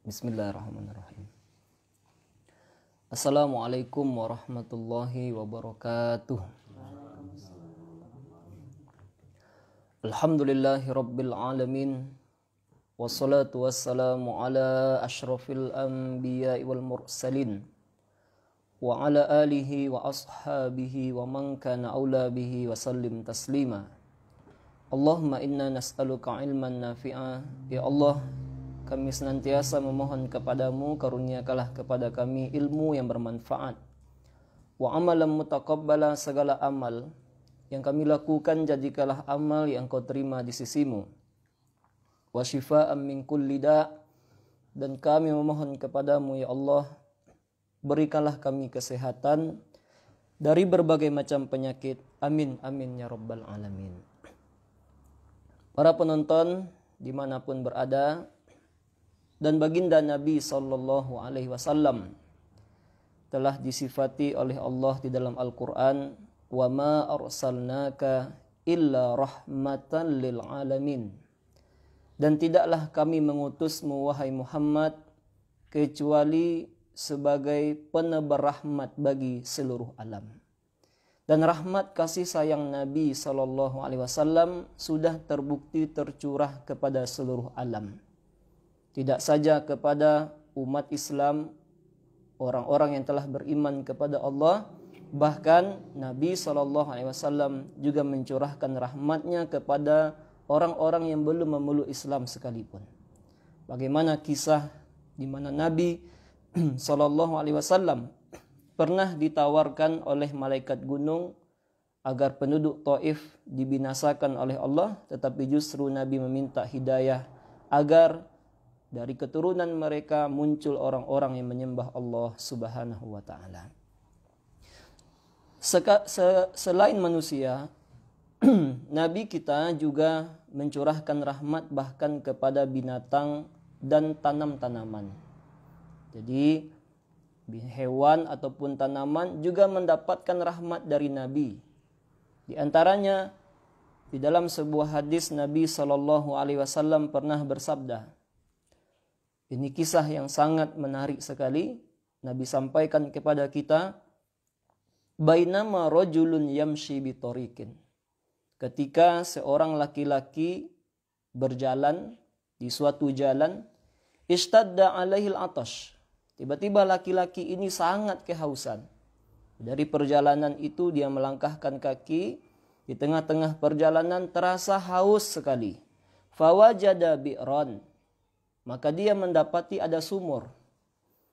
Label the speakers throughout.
Speaker 1: Bismillahirrahmanirrahim. Assalamualaikum warahmatullahi wabarakatuh. Alhamdulillahi rabbil alamin. Wassalatu wassalamu ala ashrafil anbiya'i wal mursalin. Wa ala alihi wa ashabihi wa man kana awla bihi wa sallim taslima. Allahumma inna nas'aluka ilman nafi'a. Ya Allah, kami senantiasa memohon kepadamu, karuniakanlah kepada kami ilmu yang bermanfaat. Wa amalan mutaqabbala, segala amal yang kami lakukan jadikanlah amal yang kau terima di sisimu. Wa syifa'an min kulli da', dan kami memohon kepadamu ya Allah, berikanlah kami kesehatan dari berbagai macam penyakit. Amin amin ya rabbal alamin. Para penonton dimanapun berada, dan baginda Nabi sallallahu alaihi wasallam telah disifati oleh Allah di dalam Al-Qur'an, wa ma arsalnaka illa rahmatan lil alamin. Dan tidaklah kami mengutusmu wahai Muhammad kecuali sebagai penebar rahmat bagi seluruh alam. Dan rahmat kasih sayang Nabi sallallahu alaihi wasallam sudah terbukti tercurah kepada seluruh alam. Tidak saja kepada umat Islam, orang-orang yang telah beriman kepada Allah, bahkan Nabi SAW juga mencurahkan rahmatnya kepada orang-orang yang belum memeluk Islam sekalipun. Bagaimana kisah di mana Nabi SAW pernah ditawarkan oleh malaikat gunung agar penduduk Taif dibinasakan oleh Allah, tetapi justru Nabi meminta hidayah agar dari keturunan mereka muncul orang-orang yang menyembah Allah Subhanahu wa taala. Selain manusia, Nabi kita juga mencurahkan rahmat bahkan kepada binatang dan tanam-tanaman. Jadi hewan ataupun tanaman juga mendapatkan rahmat dari Nabi. Di antaranya di dalam sebuah hadis Nabi SAW pernah bersabda. Ini kisah yang sangat menarik sekali. Nabi sampaikan kepada kita, bainama rajulun yamshi bitariqin. Ketika seorang laki-laki berjalan di suatu jalan, ishtadda alaihil atash. Tiba-tiba laki-laki ini sangat kehausan. Dari perjalanan itu dia melangkahkan kaki, di tengah-tengah perjalanan terasa haus sekali. Fawajada bi'ran. Maka dia mendapati ada sumur.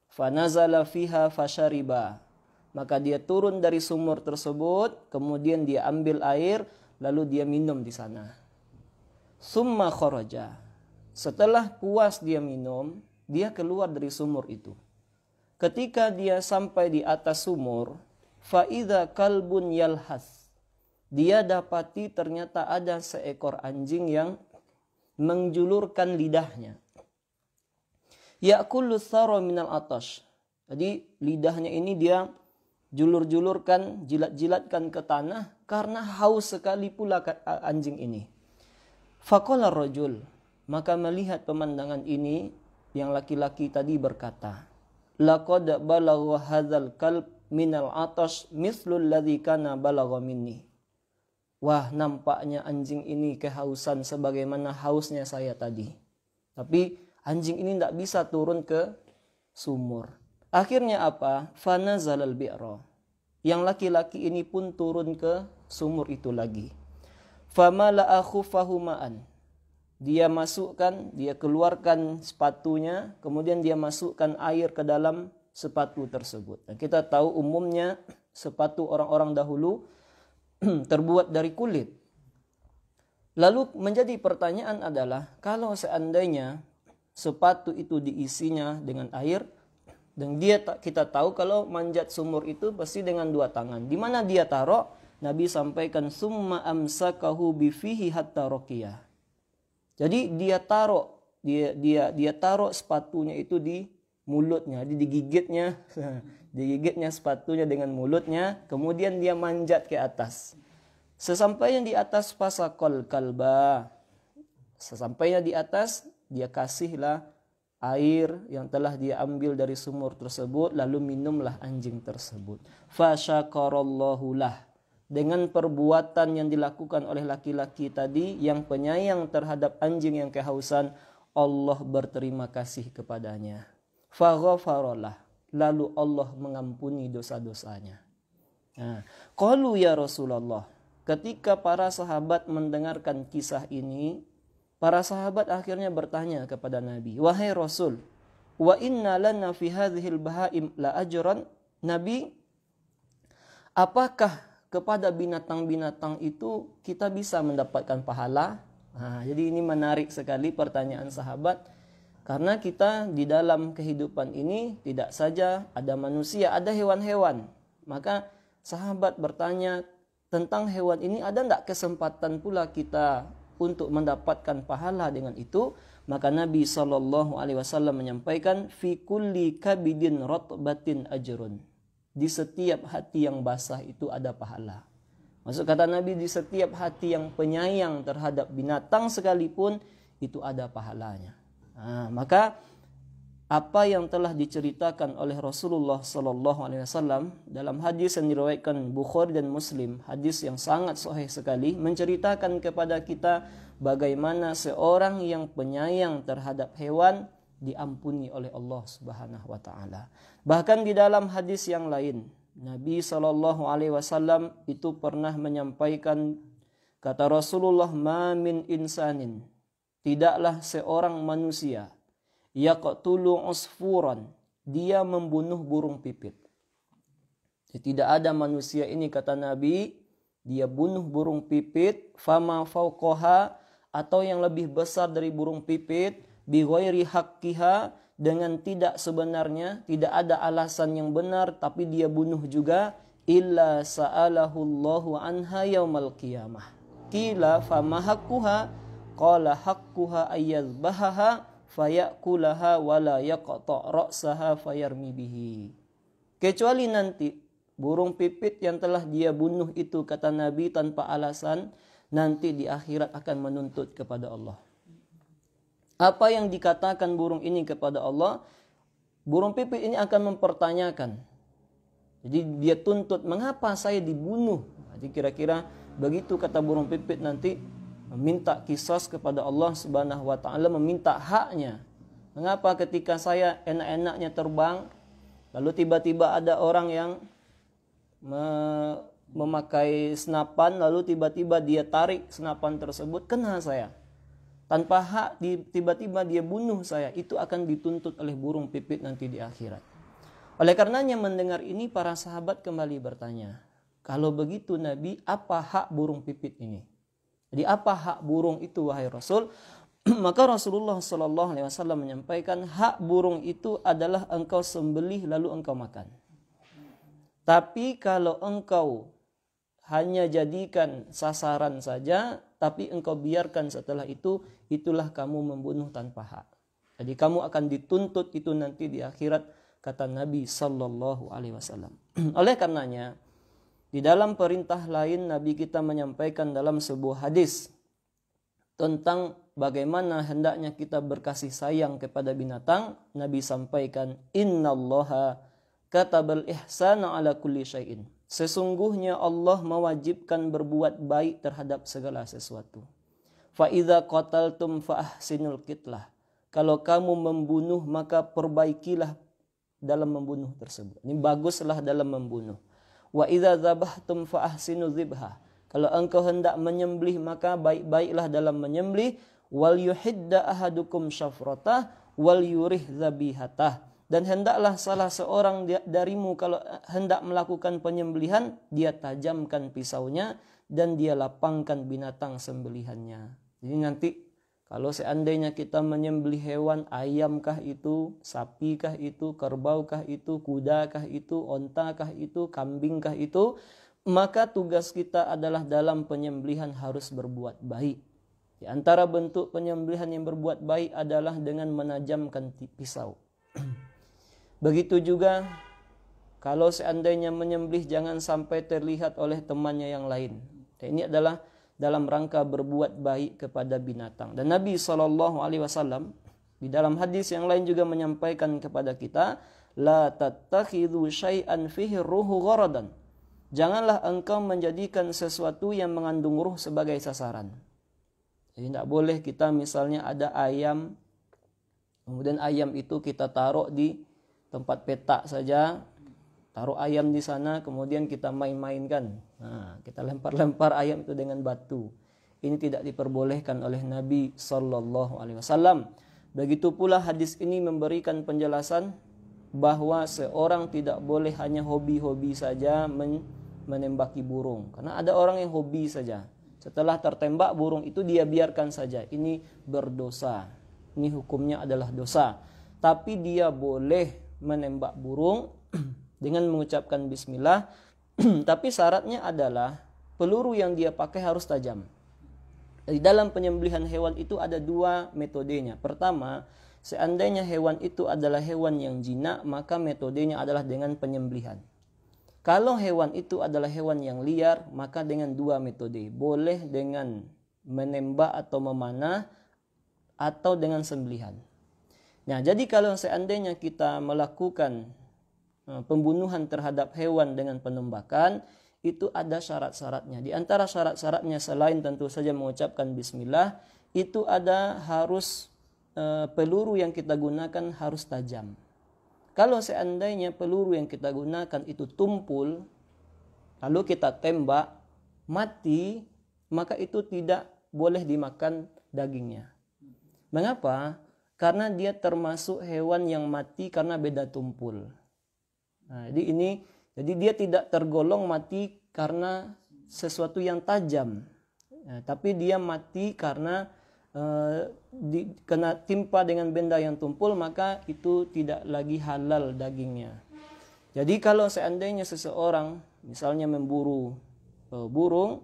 Speaker 1: Fanazala fiha fashariba. Maka dia turun dari sumur tersebut, kemudian dia ambil air, lalu dia minum di sana. Summa kharaja. Setelah puas dia minum, dia keluar dari sumur itu. Ketika dia sampai di atas sumur, faidha kalbun yalhas. Dia dapati ternyata ada seekor anjing yang menjulurkan lidahnya. Ya'kullu thara minal atash. Jadi lidahnya ini dia julur-julurkan, jilat-jilatkan ke tanah karena haus sekali pula anjing ini. Faqala rajul, maka melihat pemandangan ini yang laki-laki tadi berkata, laqad balagha hadzal kalb minal atash mithlul ladzi kana balagha minni. Wah, nampaknya anjing ini kehausan sebagaimana hausnya saya tadi. Tapi anjing ini tidak bisa turun ke sumur. Akhirnya apa? Fanazalal bi'ra. Yang laki-laki ini pun turun ke sumur itu lagi. Famala'a khuffahu ma'an. Dia masukkan, dia keluarkan sepatunya, kemudian dia masukkan air ke dalam sepatu tersebut. Dan kita tahu umumnya sepatu orang-orang dahulu terbuat dari kulit. Lalu menjadi pertanyaan adalah, kalau seandainya sepatu itu diisinya dengan air, dan kita tahu kalau manjat sumur itu pasti dengan dua tangan. Di mana dia taruh? Nabi sampaikan summa amsakahu bifihi hatta raqiyah. Jadi dia taruh sepatunya itu di mulutnya, digigitnya sepatunya dengan mulutnya, kemudian dia manjat ke atas. Sesampainya di atas fasaqal kalba. Sesampainya di atas, dia kasihlah air yang telah dia ambil dari sumur tersebut, lalu minumlah anjing tersebut. Fasyakarallahu lah. Dengan perbuatan yang dilakukan oleh laki-laki tadi yang penyayang terhadap anjing yang kehausan, Allah berterima kasih kepadanya. Faghafaralah, lalu Allah mengampuni dosa-dosanya. Nah, qalu ya Rasulullah, ketika para sahabat mendengarkan kisah ini, para sahabat akhirnya bertanya kepada Nabi, wahai Rasul, wa inna lana fi hadhil bahaim la ajran? Nabi, apakah kepada binatang-binatang itu kita bisa mendapatkan pahala? Nah, jadi ini menarik sekali pertanyaan sahabat, karena kita di dalam kehidupan ini tidak saja ada manusia, ada hewan-hewan. Maka sahabat bertanya tentang hewan ini, ada tidak kesempatan pula kita untuk mendapatkan pahala dengan itu? Maka Nabi SAW menyampaikan, fi kulli kabidin rotbatin ajrun. Di setiap hati yang basah itu ada pahala. Maksud kata Nabi, di setiap hati yang penyayang terhadap binatang sekalipun itu ada pahalanya. Nah, maka apa yang telah diceritakan oleh Rasulullah SAW dalam hadis yang diriwayatkan Bukhari dan Muslim, hadis yang sangat sahih sekali, menceritakan kepada kita bagaimana seorang yang penyayang terhadap hewan diampuni oleh Allah Subhanahu wa taala. Bahkan di dalam hadis yang lain, Nabi SAW itu pernah menyampaikan, kata Rasulullah, ma min insanin, tidaklah seorang manusia, yaqtulu usfuran, dia membunuh burung pipit. Tidak ada manusia ini, kata Nabi, dia bunuh burung pipit, fama fauqaha, atau yang lebih besar dari burung pipit, bi ghairi haqqiha, dengan tidak sebenarnya, tidak ada alasan yang benar, tapi dia bunuh juga, illa sa'alahu Allahu anha yaumal qiyamah. Qila fama haqquha, qala haqquha ayyadbahaha fayakulaha wala yaqta' ra'saha fayarmi bihi. Kecuali nanti burung pipit yang telah dia bunuh itu, kata Nabi, tanpa alasan, nanti di akhirat akan menuntut kepada Allah. Apa yang dikatakan burung ini kepada Allah, burung pipit ini akan mempertanyakan. Jadi dia tuntut, mengapa saya dibunuh? Jadi kira-kira begitu kata burung pipit nanti, meminta qisas kepada Allah Subhanahu wa taala, meminta haknya. Mengapa ketika saya enak-enaknya terbang, lalu tiba-tiba ada orang yang memakai senapan, lalu tiba-tiba dia tarik senapan tersebut, kena saya. Tanpa hak tiba-tiba dia bunuh saya, itu akan dituntut oleh burung pipit nanti di akhirat. Oleh karenanya mendengar ini para sahabat kembali bertanya, kalau begitu Nabi, apa hak burung pipit ini? Jadi apa hak burung itu wahai Rasul? Maka Rasulullah SAW menyampaikan, hak burung itu adalah engkau sembelih lalu engkau makan. Tapi kalau engkau hanya jadikan sasaran saja, tapi engkau biarkan setelah itu, itulah kamu membunuh tanpa hak. Jadi kamu akan dituntut itu nanti di akhirat, kata Nabi SAW. Oleh karenanya, di dalam perintah lain Nabi kita menyampaikan dalam sebuah hadis tentang bagaimana hendaknya kita berkasih sayang kepada binatang. Nabi sampaikan, innallaha katabal ihsana ala kulli syai'in. Sesungguhnya Allah mewajibkan berbuat baik terhadap segala sesuatu. Fa idza qataltum fa ahsinul qitlah. Kalau kamu membunuh maka perbaikilah dalam membunuh tersebut. Ini baguslah dalam membunuh. Wa idza dzabhtum fa ahsinu dzibha. Kalau engkau hendak menyembelih maka baik-baiklah dalam menyembelih. Wal yuhidda ahadukum syafratah wal yurih dzabihatah. Dan hendaklah salah seorang darimu kalau hendak melakukan penyembelihan, dia tajamkan pisaunya dan dia lapangkan binatang sembelihannya. Jadi nanti kalau seandainya kita menyembelih hewan, ayamkah itu, sapikah itu, kerbaukah itu, kudakah itu, ontakah itu, kambingkah itu, maka tugas kita adalah dalam penyembelihan harus berbuat baik. Di antara bentuk penyembelihan yang berbuat baik adalah dengan menajamkan pisau. Begitu juga kalau seandainya menyembelih jangan sampai terlihat oleh temannya yang lain. Ini adalah dalam rangka berbuat baik kepada binatang. Dan Nabi SAW Di dalam hadis yang lain juga menyampaikan kepada kita, la tattakhidhu syai'an fihi ruhu gharadan. Janganlah engkau menjadikan sesuatu yang mengandung ruh sebagai sasaran. Jadi tidak boleh kita misalnya ada ayam, kemudian ayam itu kita taruh di tempat petak saja, taruh ayam di sana, kemudian kita main-mainkan. Nah, kita lempar-lempar ayam itu dengan batu. Ini tidak diperbolehkan oleh Nabi Sallallahu Alaihi Wasallam. Begitu pula hadis ini memberikan penjelasan bahwa seorang tidak boleh hanya hobi-hobi saja menembaki burung. Karena ada orang yang hobi saja. Setelah tertembak burung itu dia biarkan saja. Ini berdosa. Ini hukumnya adalah dosa. Tapi dia boleh menembak burung dengan mengucapkan bismillah. Tapi syaratnya adalah peluru yang dia pakai harus tajam. Di dalam penyembelihan hewan itu ada dua metodenya. Pertama, seandainya hewan itu adalah hewan yang jinak, maka metodenya adalah dengan penyembelihan. Kalau hewan itu adalah hewan yang liar, maka dengan dua metode. Boleh dengan menembak atau memanah, atau dengan sembelihan. Nah, jadi kalau seandainya kita melakukan pembunuhan terhadap hewan dengan penembakan, itu ada syarat-syaratnya. Di antara syarat-syaratnya selain tentu saja mengucapkan bismillah, itu ada harus peluru yang kita gunakan harus tajam. Kalau seandainya peluru yang kita gunakan itu tumpul, lalu kita tembak, mati, maka itu tidak boleh dimakan dagingnya. Mengapa? Karena dia termasuk hewan yang mati karena beda tumpul. Nah, jadi dia tidak tergolong mati karena sesuatu yang tajam. Nah, tapi dia mati karena kena timpa dengan benda yang tumpul, maka itu tidak lagi halal dagingnya. Jadi kalau seandainya seseorang misalnya memburu burung,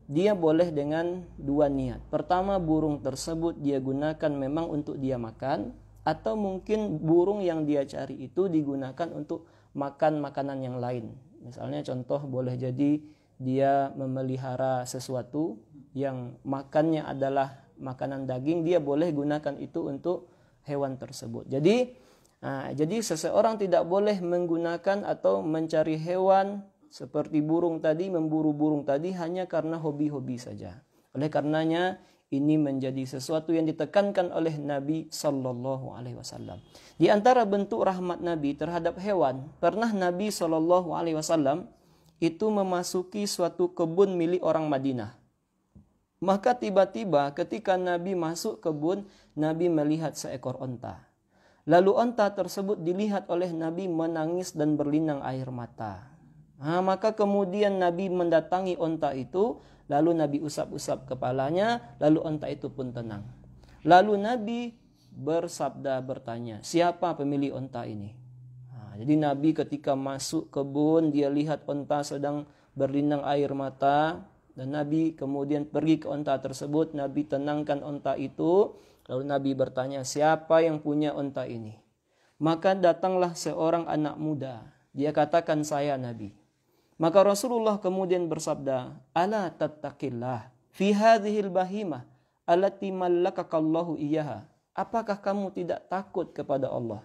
Speaker 1: dia boleh dengan dua niat. Pertama, burung tersebut dia gunakan memang untuk dia makan, atau mungkin burung yang dia cari itu digunakan untuk makan makanan yang lain. Misalnya contoh boleh jadi dia memelihara sesuatu yang makannya adalah makanan daging, dia boleh gunakan itu untuk hewan tersebut. Jadi seseorang tidak boleh menggunakan atau mencari hewan seperti burung tadi, memburu burung tadi hanya karena hobi-hobi saja. Oleh karenanya ini menjadi sesuatu yang ditekankan oleh Nabi Sallallahu Alaihi Wasallam. Di antara bentuk rahmat Nabi terhadap hewan, pernah Nabi Sallallahu Alaihi Wasallam itu memasuki suatu kebun milik orang Madinah. Maka tiba-tiba ketika Nabi masuk kebun, Nabi melihat seekor onta. Lalu onta tersebut dilihat oleh Nabi menangis dan berlinang air mata. Maka kemudian Nabi mendatangi onta itu, lalu Nabi usap-usap kepalanya, lalu onta itu pun tenang. Lalu Nabi bersabda bertanya, siapa pemilik onta ini? Jadi Nabi ketika masuk kebun, dia lihat onta sedang berlinang air mata, dan Nabi kemudian pergi ke onta tersebut, Nabi tenangkan onta itu, lalu Nabi bertanya, siapa yang punya onta ini? Maka datanglah seorang anak muda, dia katakan, saya Nabi. Maka Rasulullah kemudian bersabda, ala tattaqillah fi hadhil bahimah allati mallakakallahu iyyaha. Apakah kamu tidak takut kepada Allah?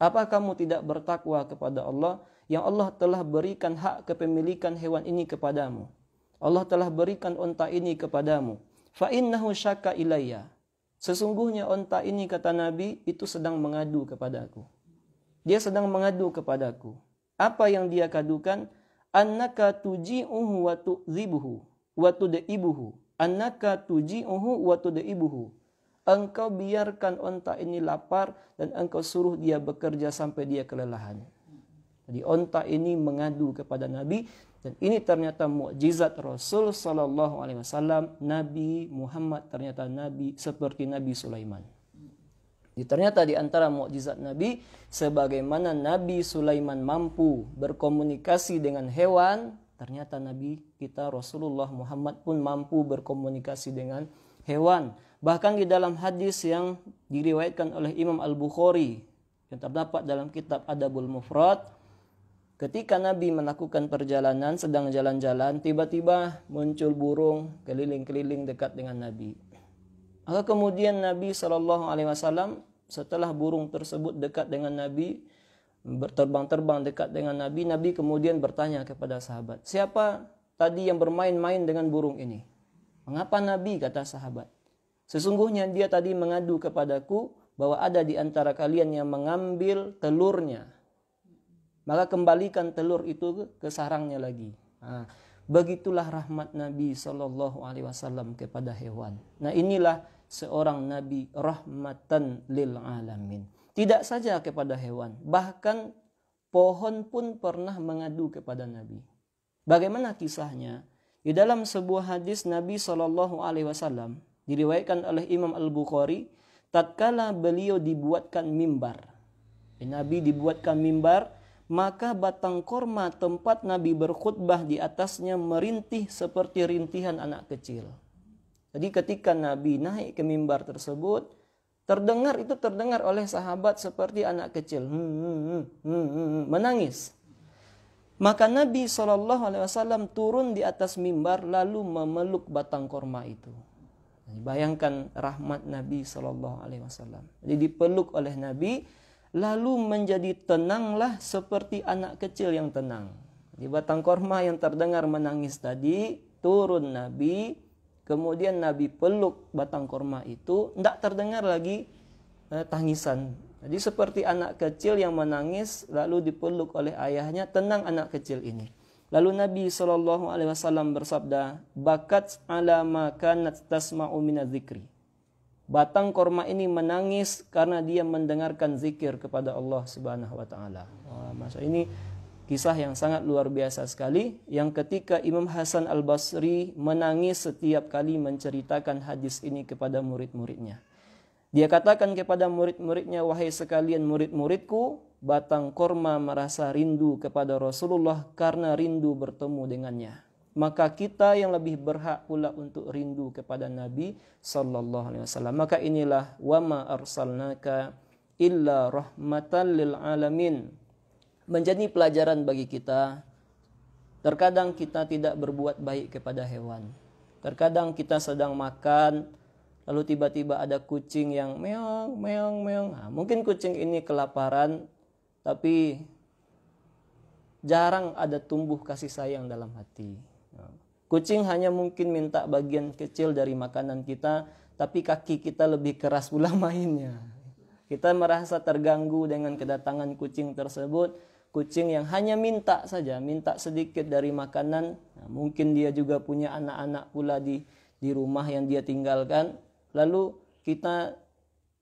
Speaker 1: Apa kamu tidak bertakwa kepada Allah yang Allah telah berikan hak kepemilikan hewan ini kepadamu? Allah telah berikan onta ini kepadamu. Fa innahu syaka ilayya. Sesungguhnya onta ini, kata Nabi, itu sedang mengadu kepadaku. Dia sedang mengadu kepadaku. Apa yang dia kadukan? Annaka tuji'uhu wa tu'zibuhu wa tud'ibuhu. Annaka tuji'uhu wa tud'ibuhu. Engkau biarkan onta ini lapar dan engkau suruh dia bekerja sampai dia kelelahan. Jadi onta ini mengadu kepada Nabi, dan ini ternyata mukjizat Rasul Sallallahu Alaihi Wasallam. Nabi Muhammad ternyata nabi seperti Nabi Sulaiman. Jadi ternyata di antara mukjizat Nabi, sebagaimana Nabi Sulaiman mampu berkomunikasi dengan hewan, ternyata Nabi kita Rasulullah Muhammad pun mampu berkomunikasi dengan hewan. Bahkan di dalam hadis yang diriwayatkan oleh Imam Al-Bukhari yang terdapat dalam kitab Adabul Mufrad, ketika Nabi melakukan perjalanan, sedang jalan-jalan, tiba-tiba muncul burung keliling-keliling dekat dengan Nabi. Maka kemudian Nabi SAW Setelah burung tersebut dekat dengan Nabi, berterbang-terbang dekat dengan Nabi, Nabi kemudian bertanya kepada sahabat, siapa tadi yang bermain-main dengan burung ini? Mengapa Nabi? Kata sahabat, sesungguhnya dia tadi mengadu kepadaku bahwa ada di antara kalian yang mengambil telurnya. Maka kembalikan telur itu ke sarangnya lagi. Nah, begitulah rahmat Nabi SAW kepada hewan. Nah, inilah seorang Nabi rahmatan lil alamin. Tidak saja kepada hewan, bahkan pohon pun pernah mengadu kepada Nabi. Bagaimana kisahnya? Di dalam sebuah hadis Nabi SAW diriwayatkan oleh Imam Al-Bukhari, tatkala beliau dibuatkan mimbar. Nabi dibuatkan mimbar, maka batang korma tempat Nabi berkhutbah di atasnya merintih seperti rintihan anak kecil. Jadi ketika Nabi naik ke mimbar tersebut, terdengar oleh sahabat seperti anak kecil, menangis. Maka Nabi SAW turun di atas mimbar lalu memeluk batang korma itu. Bayangkan rahmat Nabi SAW. Jadi dipeluk oleh Nabi, lalu menjadi tenanglah seperti anak kecil yang tenang. Di batang korma yang terdengar menangis tadi, turun Nabi, kemudian Nabi peluk batang korma itu, tidak terdengar lagi tangisan. Jadi seperti anak kecil yang menangis, lalu dipeluk oleh ayahnya, tenang anak kecil ini. Lalu Nabi SAW bersabda, bakat ala ma kanat tasma'u minadzikri. Batang korma ini menangis karena dia mendengarkan zikir kepada Allah Subhanahu wa taala. Masa ini kisah yang sangat luar biasa sekali, yang ketika Imam Hasan Al-Basri menangis setiap kali menceritakan hadis ini kepada murid-muridnya. Dia katakan kepada murid-muridnya, wahai sekalian murid-muridku, batang korma merasa rindu kepada Rasulullah karena rindu bertemu dengannya. Maka kita yang lebih berhak pula untuk rindu kepada Nabi sallallahu alaihi wasallam. Maka inilah wama arsalnaka illa rahmatan lil alamin. Menjadi pelajaran bagi kita. Terkadang kita tidak berbuat baik kepada hewan. Terkadang kita sedang makan, lalu tiba-tiba ada kucing yang meong meong meong. Nah, mungkin kucing ini kelaparan, tapi jarang ada tumbuh kasih sayang dalam hati. Kucing hanya mungkin minta bagian kecil dari makanan kita, tapi kaki kita lebih keras pula mainnya. Kita merasa terganggu dengan kedatangan kucing tersebut. Kucing yang hanya minta saja, minta sedikit dari makanan. Nah, mungkin dia juga punya anak-anak pula di rumah yang dia tinggalkan. Lalu kita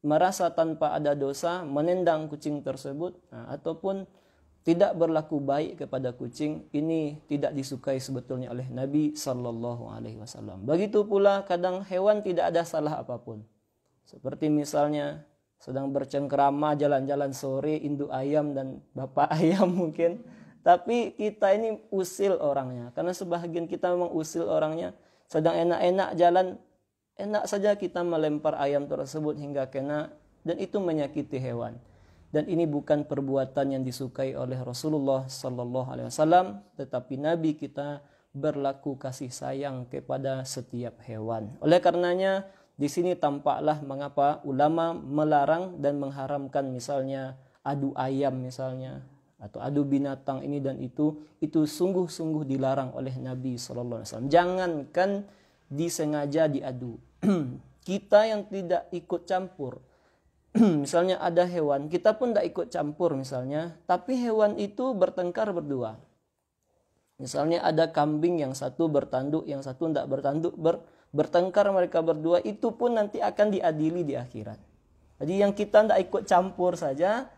Speaker 1: merasa tanpa ada dosa menendang kucing tersebut, ataupun tidak berlaku baik kepada kucing. Ini tidak disukai sebetulnya oleh Nabi sallallahu alaihi wasallam. Begitu pula kadang hewan tidak ada salah apapun. Seperti misalnya sedang bercengkrama jalan-jalan sore induk ayam dan bapak ayam mungkin, tapi kita ini usil orangnya. Karena sebahagian kita memang usil orangnya, sedang enak-enak jalan, enak saja kita melempar ayam tersebut hingga kena, dan itu menyakiti hewan. Dan ini bukan perbuatan yang disukai oleh Rasulullah sallallahu alaihi wasallam, tetapi Nabi kita berlaku kasih sayang kepada setiap hewan. Oleh karenanya di sini tampaklah mengapa ulama melarang dan mengharamkan misalnya adu ayam misalnya, atau adu binatang ini dan itu sungguh-sungguh dilarang oleh Nabi sallallahu alaihi wasallam. Jangankan disengaja diadu. Kita yang tidak ikut campur, misalnya ada hewan, kita pun tidak ikut campur misalnya, tapi hewan itu bertengkar berdua. Misalnya ada kambing yang satu bertanduk, yang satu tidak bertanduk, bertengkar mereka berdua, itu pun nanti akan diadili di akhirat. Jadi yang kita tidak ikut campur saja,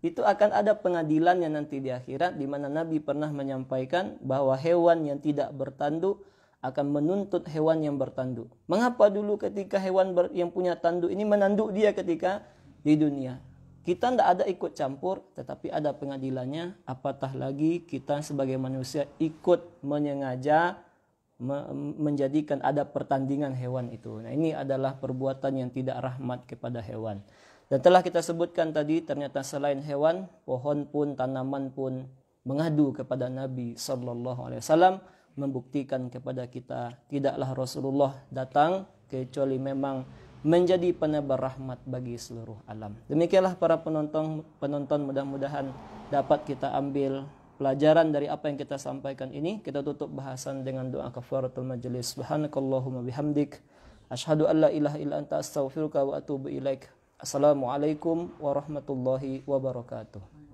Speaker 1: itu akan ada pengadilannya nanti di akhirat, di mana Nabi pernah menyampaikan bahwa hewan yang tidak bertanduk akan menuntut hewan yang bertanduk. Mengapa dulu ketika hewan yang punya tanduk ini menanduk dia ketika di dunia? Kita tidak ada ikut campur, tetapi ada pengadilannya. Apatah lagi kita sebagai manusia ikut menyengaja menjadikan ada pertandingan hewan itu. Nah, ini adalah perbuatan yang tidak rahmat kepada hewan. Dan telah kita sebutkan tadi, ternyata selain hewan, pohon pun, tanaman pun mengadu kepada Nabi sallallahu alaihi wasallam, membuktikan kepada kita tidaklah Rasulullah datang kecuali memang menjadi penebar rahmat bagi seluruh alam. Demikianlah para penonton mudah-mudahan dapat kita ambil pelajaran dari apa yang kita sampaikan ini. Kita tutup bahasan dengan doa kafaratul majelis. Subhanakallahumma bihamdik asyhadu an la ilaha illa anta astaghfiruka wa atubu ilaik. Assalamualaikum warahmatullahi wabarakatuh.